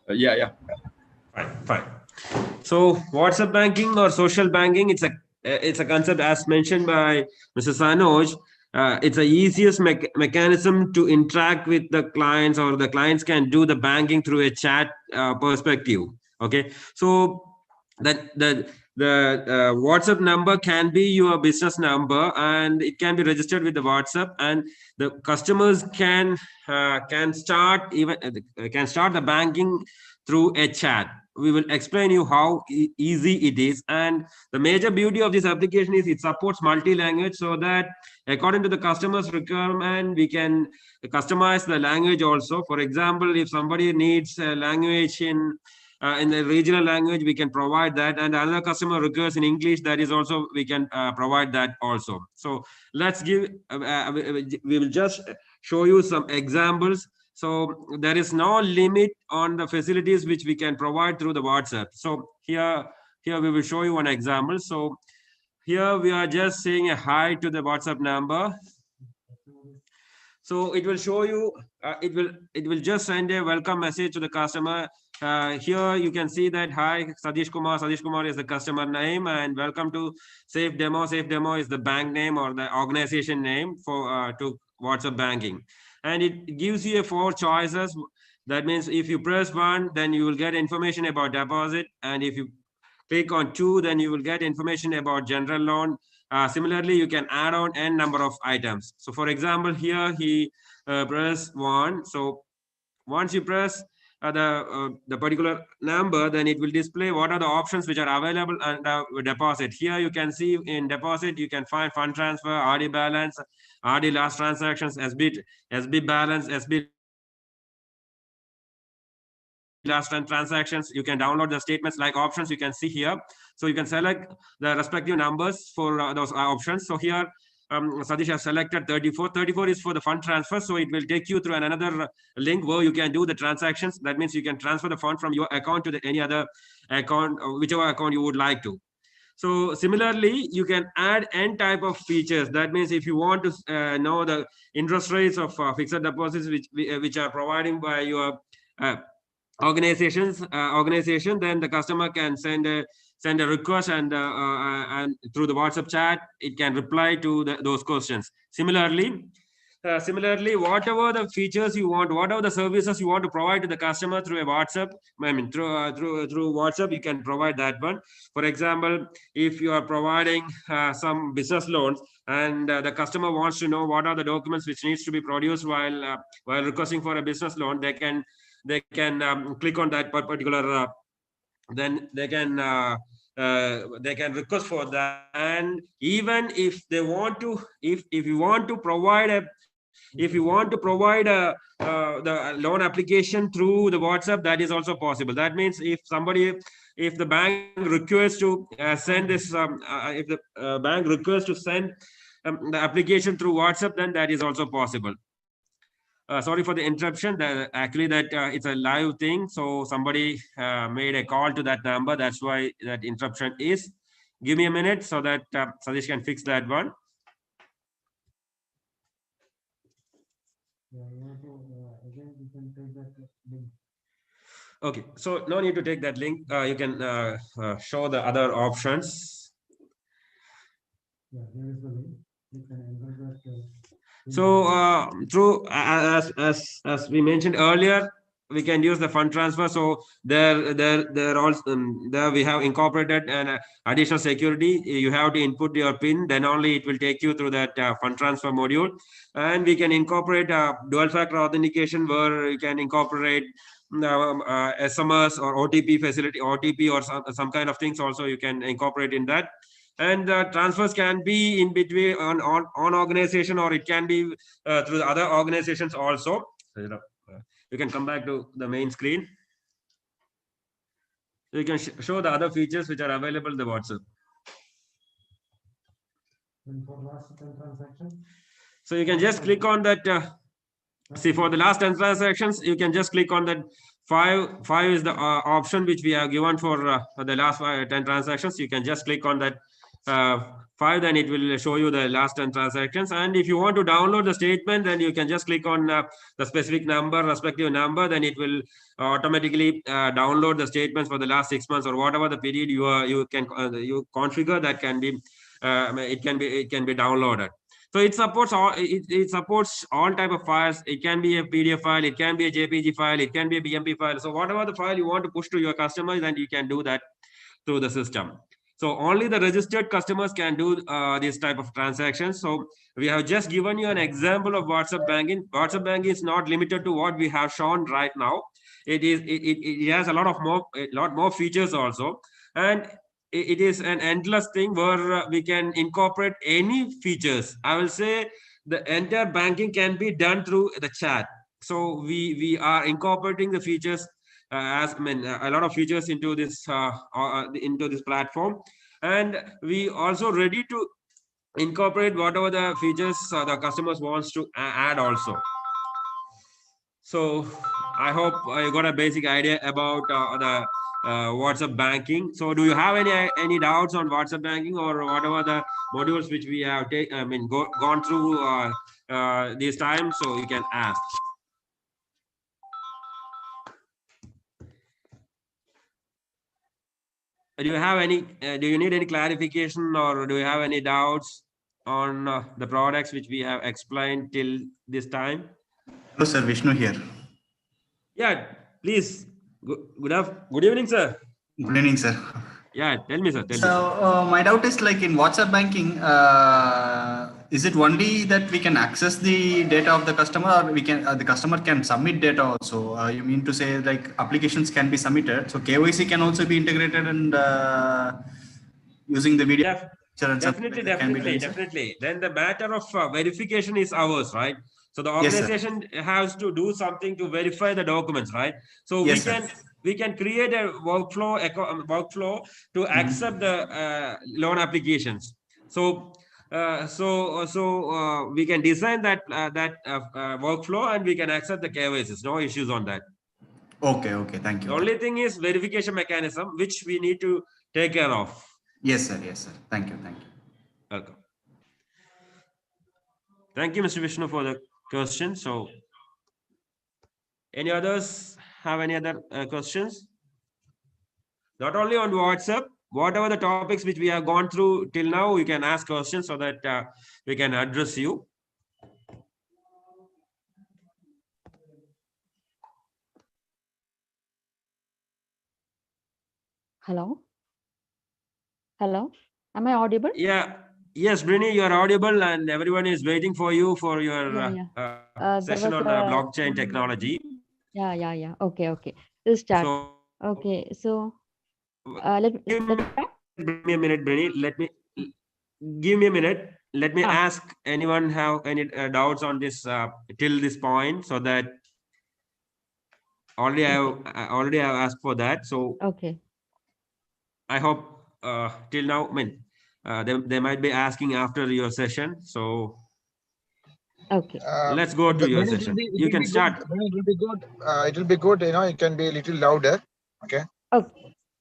Yeah. Fine. So WhatsApp banking or social banking, it's a concept as mentioned by Mr. Sanoj. It's the easiest mechanism to interact with the clients, or the clients can do the banking through a chat perspective. Okay, so the WhatsApp number can be your business number, and it can be registered with the WhatsApp, and the customers can start the banking through a chat. We will explain you how easy it is, and the major beauty of this application is it supports multi-language, so that according to the customer's requirement we can customize the language also. For example, if somebody needs a language in the regional language, we can provide that, and another customer requires in English, that is also we can provide that also. So let's give we will just show you some examples. So there is no limit on the facilities which we can provide through the WhatsApp. So here we will show you an example. So here we are just saying a hi to the WhatsApp number. So it will show you, it will just send a welcome message to the customer. Here you can see that, hi, Sadish Kumar. Sadish Kumar is the customer name, and welcome to Safe Demo. Safe Demo is the bank name or the organization name for to WhatsApp banking. And it gives you 4 choices. That means if you press 1, then you will get information about deposit. And if you click on 2, then you will get information about general loan. Similarly, you can add on n number of items. So for example, here he press 1. So once you press the particular number, then it will display what are the options which are available under deposit. Here you can see in deposit, you can find fund transfer, RD balance, RD last transactions, SB balance, SB last time transactions. You can download the statements like options you can see here. So you can select the respective numbers for those options. So here Sadish has selected 34. 34 is for the fund transfer. So it will take you through another link where you can do the transactions. That means you can transfer the fund from your account to any other account, whichever account you would like to. So similarly, you can add n type of features. That means if you want to know the interest rates of fixed deposits which are providing by your organization, then the customer can send a request, and through the WhatsApp chat it can reply to those questions. Similarly, whatever the features you want, whatever the services you want to provide to the customer through a WhatsApp, through WhatsApp, you can provide that one. For example, if you are providing some business loans, and the customer wants to know what are the documents which needs to be produced while requesting for a business loan, they can click on that particular then they can request for that. And even if they want to, if you want to provide the loan application through the WhatsApp, that is also possible. That means if the bank requests to send this if the bank requests to send the application through WhatsApp, then that is also possible. Sorry for the interruption. Actually, it's a live thing. So somebody made a call to that number. That's why that interruption is. Give me a minute so that Sadish can fix that one. Okay, so no need to take that link. You can show the other options. Yeah, here is the link. You can enter that. So through as we mentioned earlier, we can use the fund transfer. So there also there we have incorporated an additional security. You have to input your PIN, then only it will take you through that fund transfer module. And we can incorporate dual factor authentication, where you can incorporate SMS or OTP facility, OTP or some kind of things also you can incorporate in that. And transfers can be in between on organization, or it can be through the other organizations also. So, you can come back to the main screen. So you can show the other features which are available in the WhatsApp. And for last 10 transactions? So you can just click on that. See, for the last 10 transactions, you can just click on that five is the option which we have given for the last 10 transactions. You can just click on that 5, then it will show you the last 10 transactions. And if you want to download the statement, then you can just click on the specific number, respective number, then it will automatically download the statements for the last 6 months or whatever the period you can you configure. That can be it can be downloaded. So it supports all type of files. It can be a PDF file, it can be a JPG file, it can be a BMP file. So whatever the file you want to push to your customers, then you can do that through the system. So only the registered customers can do this type of transactions. So we have just given you an example of WhatsApp banking. WhatsApp banking is not limited to what we have shown right now. It has a lot more features also, and it is an endless thing where we can incorporate any features. I will say the entire banking can be done through the chat. So we are incorporating the features a lot of features into this platform, and we also ready to incorporate whatever the features the customers wants to add also. So I hope you got a basic idea about the WhatsApp banking. So do you have any doubts on WhatsApp banking or whatever the modules which we have gone through this time? So you can ask. Do you have any? Do you need any clarification, or do you have any doubts on the products which we have explained till this time? Hello, sir. Vishnu here. Yeah, please. Good evening, sir. Good evening, sir. Yeah, tell me, sir. Tell So my doubt is like in WhatsApp banking, is it only that we can access the data of the customer, or we can the customer can submit data also? You mean to say like applications can be submitted, so KYC can also be integrated and using the video? Definitely. Then the matter of verification is ours, right? So the organization has to do something to verify the documents, right? So we can create a workflow to accept the loan applications. So we can design that workflow, and we can accept the KYCs. No issues on that. Okay, thank you. The only thing is verification mechanism, which we need to take care of. Yes, sir. Thank you. Welcome. Thank you, Mr. Vishnu, for the question. So, any others have any other questions? Not only on WhatsApp, whatever the topics which we have gone through till now, you can ask questions so that we can address you. Hello? Am I audible? Yeah. Yes, Brini, you are audible, and everyone is waiting for you for your session on blockchain technology. Yeah. Okay. We'll start. Okay, so let me give me a minute, Brini. Give me a minute. Let me ask anyone have any doubts on this till this point, so that already I have asked for that. So okay. I hope till now, they might be asking after your session. So okay, let's go to your session. You can start. It will be good. It will be good. It can be a little louder. Okay.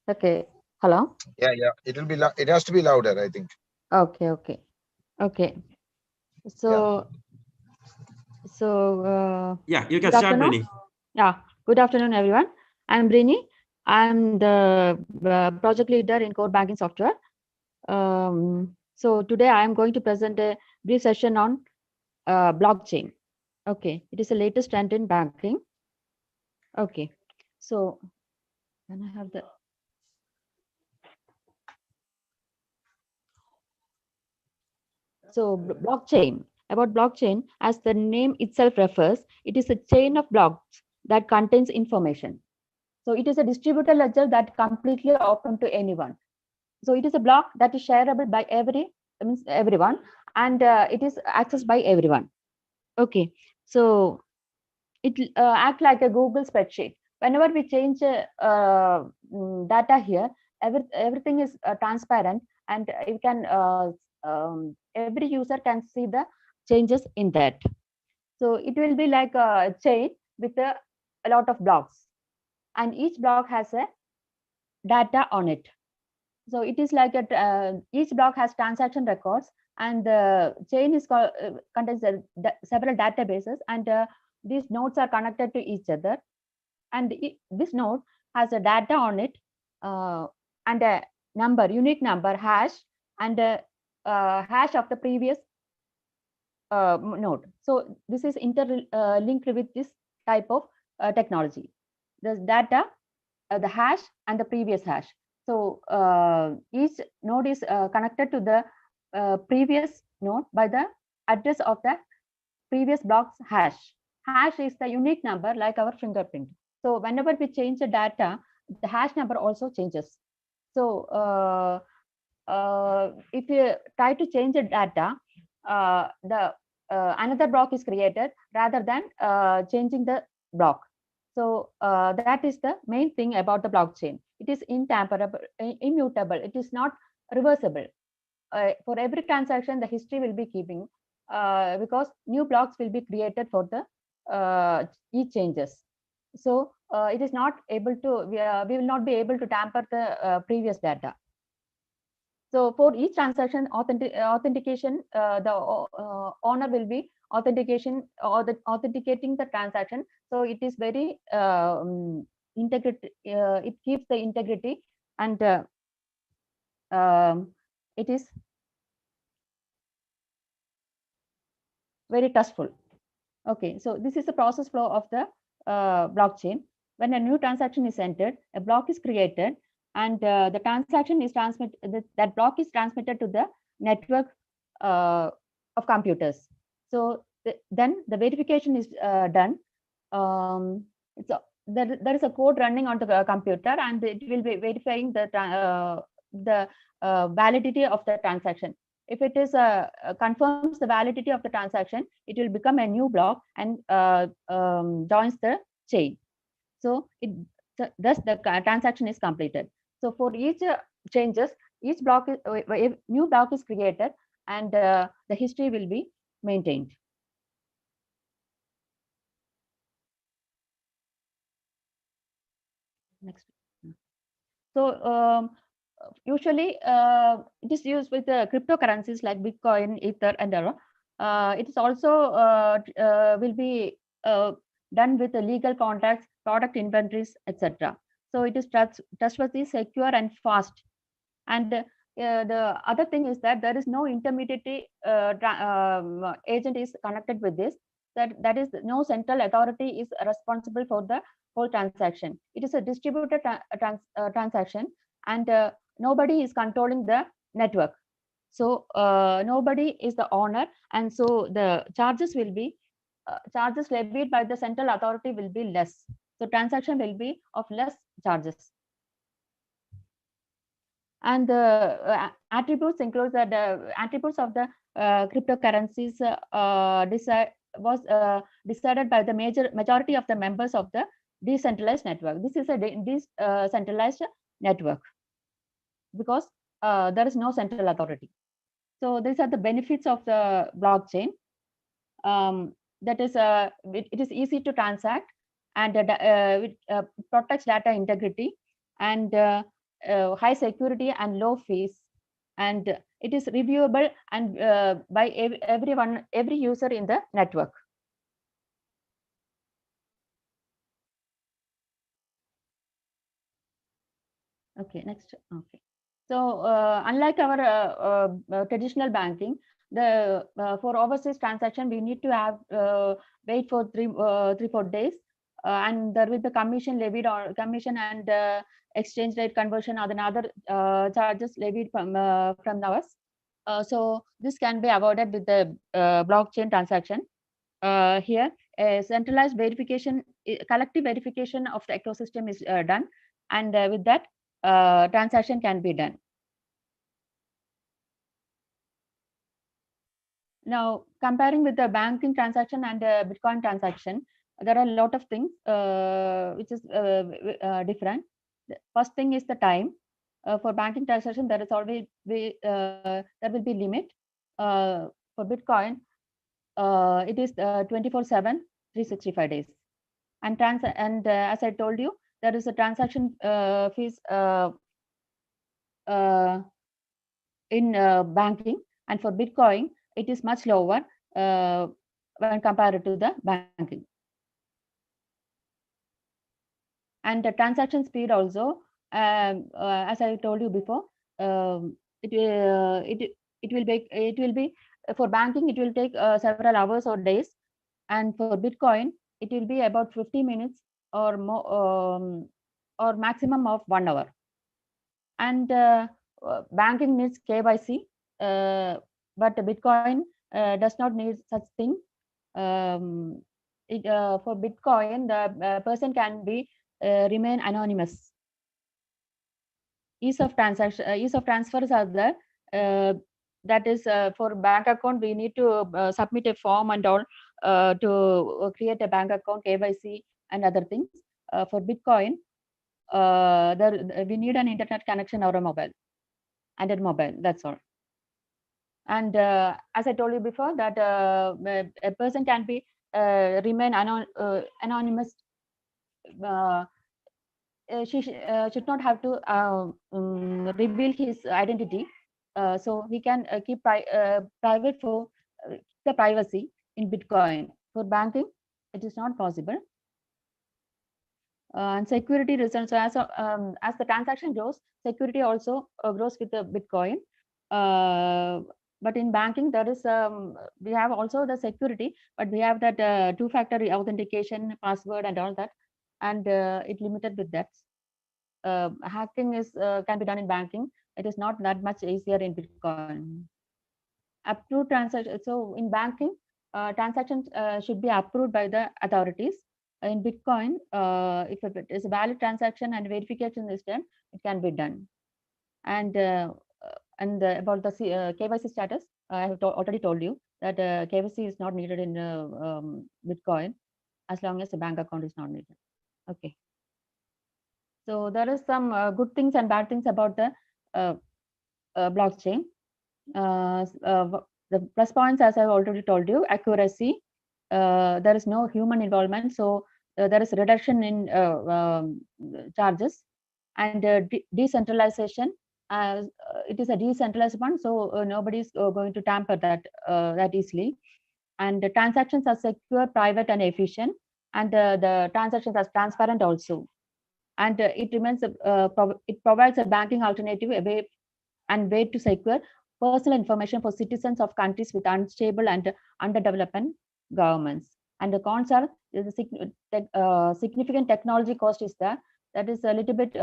Okay. Hello. Yeah. It will be. It has to be louder, I think. Okay. So you can start, Brini. Yeah. Good afternoon, everyone. I'm Brini. I'm the project leader in core banking software. So today I am going to present a brief session on blockchain. Okay, it is the latest trend in banking. Okay, so can I have the blockchain. About blockchain, as the name itself refers, it is a chain of blocks that contains information. So it is a distributed ledger that completely open to anyone. So it is a block that is shareable by everyone, and it is accessed by everyone. Okay, so it act like a Google spreadsheet. Whenever we change data here, everything is transparent, and you can every user can see the changes in that. So it will be like a chain with a lot of blocks. and each block has a data on it. So it is like each block has transaction records, and the chain is called, contains several databases, and these nodes are connected to each other, and this node has a data on it, and a number, unique number, hash, and a hash of the previous node. So this is interlinked with this type of technology. The data, the hash, and the previous hash. So each node is connected to the previous node by the address of the previous block's hash. Hash is the unique number, like our fingerprint. So whenever we change the data, the hash number also changes. So if you try to change the data, the another block is created rather than changing the block. So that is the main thing about the blockchain. It is intamperable, immutable. It is not reversible. For every transaction, the history will be keeping, because new blocks will be created for the each changes. So it is not able to, we will not be able to tamper the previous data. So for each transaction authentication, the owner will be authenticating the transaction. So it is very integrity. It keeps the integrity, and it is very trustful. Okay, so this is the process flow of the blockchain. When a new transaction is entered, a block is created, and the transaction is transmitted. That block is transmitted to the network of computers. So then the verification is done. There is a code running on the computer, and it will be verifying the validity of the transaction. If it is confirms the validity of the transaction, it will become a new block and joins the chain. So thus the transaction is completed. So for each changes, each block is, new block is created, and the history will be maintained. Next. So usually it is used with cryptocurrencies like Bitcoin, Ether, and it is also will be done with the legal contracts, product inventories, etc. So it is trustworthy, secure, and fast. And the other thing is that there is no intermediary agent is connected with this. That is, no central authority is responsible for the whole transaction. It is a distributed transaction, and nobody is controlling the network. So nobody is the owner, and so the charges will be charges levied by the central authority will be less. So transaction will be of less charges. And the attributes includes that the attributes of the cryptocurrencies was decided by the majority of the members of the decentralized network. This is a decentralized network because there is no central authority. So these are the benefits of the blockchain. That is, it is easy to transact, and it protects data integrity, and high security and low fees, and it is reviewable and by every user in the network. Okay, next. Okay, so unlike our traditional banking, the for overseas transaction we need to have wait for 3-4 days, and there will be commission levied, or commission and exchange rate conversion, or other charges levied from us. So this can be avoided with the blockchain transaction. Here, a centralized verification, collective verification of the ecosystem is done, and with that, transaction can be done. Now, comparing with the banking transaction and Bitcoin transaction, there are a lot of things which is different. The first thing is the time. For banking transaction, there is always there will be limit. For Bitcoin, it is 24/7, 365 days. And as I told you, there is a transaction fees in banking, and for Bitcoin, it is much lower when compared to the banking. And the transaction speed also, as I told you before, it will be for banking, it will take several hours or days, and for Bitcoin, it will be about 50 minutes or more, or maximum of 1 hour. And banking needs KYC, but Bitcoin does not need such thing. For Bitcoin, the person can be remain anonymous. Ease of transaction, ease of transfers are there. That is for bank account, we need to submit a form and all to create a bank account, KYC and other things. For Bitcoin, we need an internet connection or a mobile, and a mobile. That's all. And as I told you before, that a person can be remain anonymous. She should not have to reveal his identity, so he can keep private for the privacy in Bitcoin. For banking, it is not possible. And security results. So as the transaction grows, security also grows with the Bitcoin. But in banking, there is we have also the security, but we have that two-factor authentication, password, and all that, and it limited with that. Hacking is can be done in banking. It is not that much easier in Bitcoin. Approved transaction. So in banking, transactions should be approved by the authorities. In Bitcoin, if it is a valid transaction and verification is done, it can be done. And about the KYC status, I have already told you that KYC is not needed in Bitcoin as long as the bank account is not needed. Okay. So there is some good things and bad things about the blockchain. The plus points, as I've already told you, accuracy. There is no human involvement, so there is reduction in charges, and decentralization. It is a decentralized one, so nobody is going to tamper that easily. And the transactions are secure, private, and efficient, and the transactions are transparent also. And it remains it provides a banking alternative, a way to secure personal information for citizens of countries with unstable and underdeveloped governments. And the cons are significant technology cost is there. That is a little bit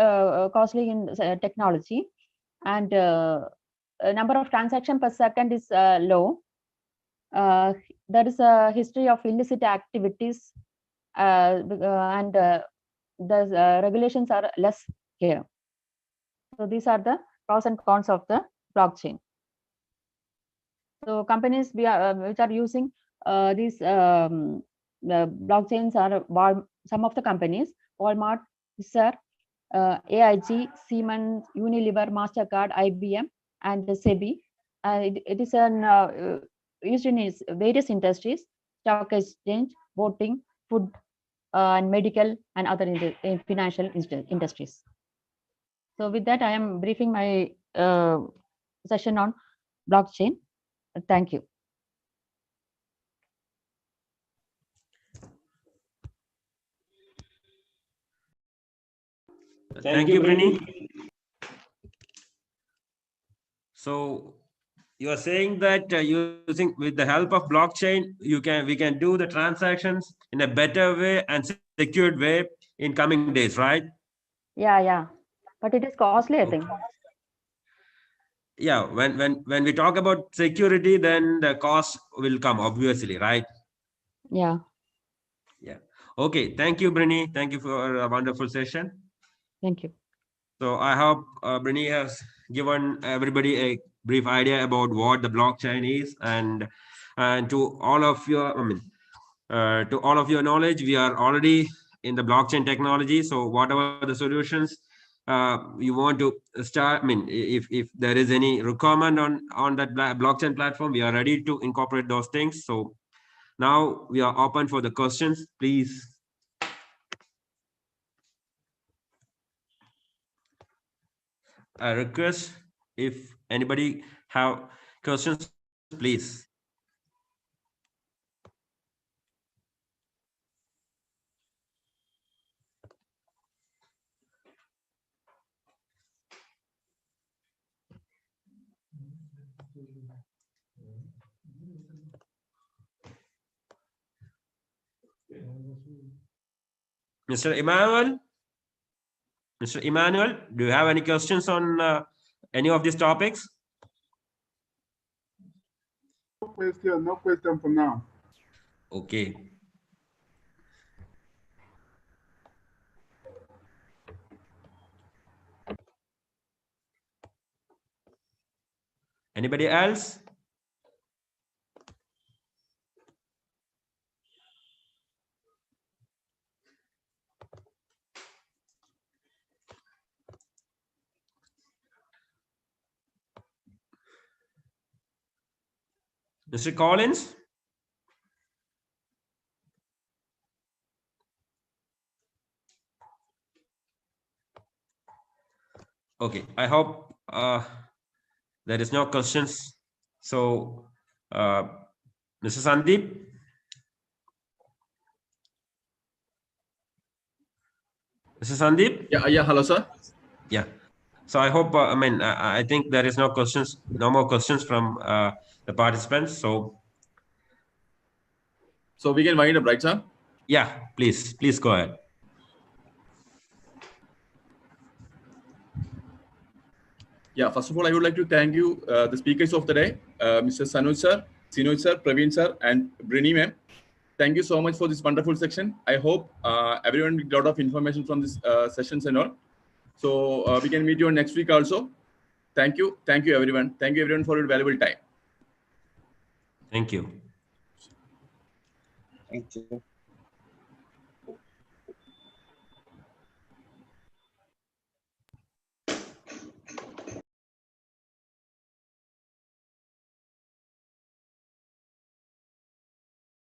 costly in technology, and number of transactions per second is low. There is a history of illicit activities, and the regulations are less here. So these are the pros and cons of the blockchain. So companies which are using these blockchains are some of the companies: Walmart, Pfizer, AIG, Siemens, Unilever, Mastercard, IBM, and SEBI. It is used in various industries: stock exchange, voting, food, and medical, and other in financial industries. So with that, I am briefing my session on blockchain. Thank you. Thank you, Brini. So you are saying that using with the help of blockchain, we can do the transactions in a better way and secured way in coming days, right? Yeah, but it is costly, I think. Yeah, when we talk about security, then the cost will come, obviously, right? Yeah. Okay, thank you, Brini. Thank you for a wonderful session. Thank you. So I hope Brini has given everybody a brief idea about what the blockchain is, and to all of your, to all of your knowledge, we are already in the blockchain technology. So whatever the solutions you want to start, if there is any requirement on that blockchain platform, we are ready to incorporate those things. So now we are open for the questions, please. I request if anybody have questions, please. Mr. Emmanuel? Mr. Emmanuel, do you have any questions on any of these topics? No question for now. Okay. Anybody else? Mr. Collins? Okay, I hope there is no questions. So, Mr. Sandeep? Mr. Sandeep? Yeah, hello, sir. Yeah. So I hope, I think there is no questions, no more questions from the participants. So we can wind up, right, sir? yeah, please go ahead. Yeah, first of all, I would like to thank you, the speakers of the day, Mr. Sanuj sir, Sinoj sir, Praveen sir, and Brini ma'am. Thank you so much for this wonderful section. I hope everyone got a lot of information from this sessions and all. So we can meet you next week also. Thank you everyone. Thank you everyone for your valuable time. Thank you. Thank you.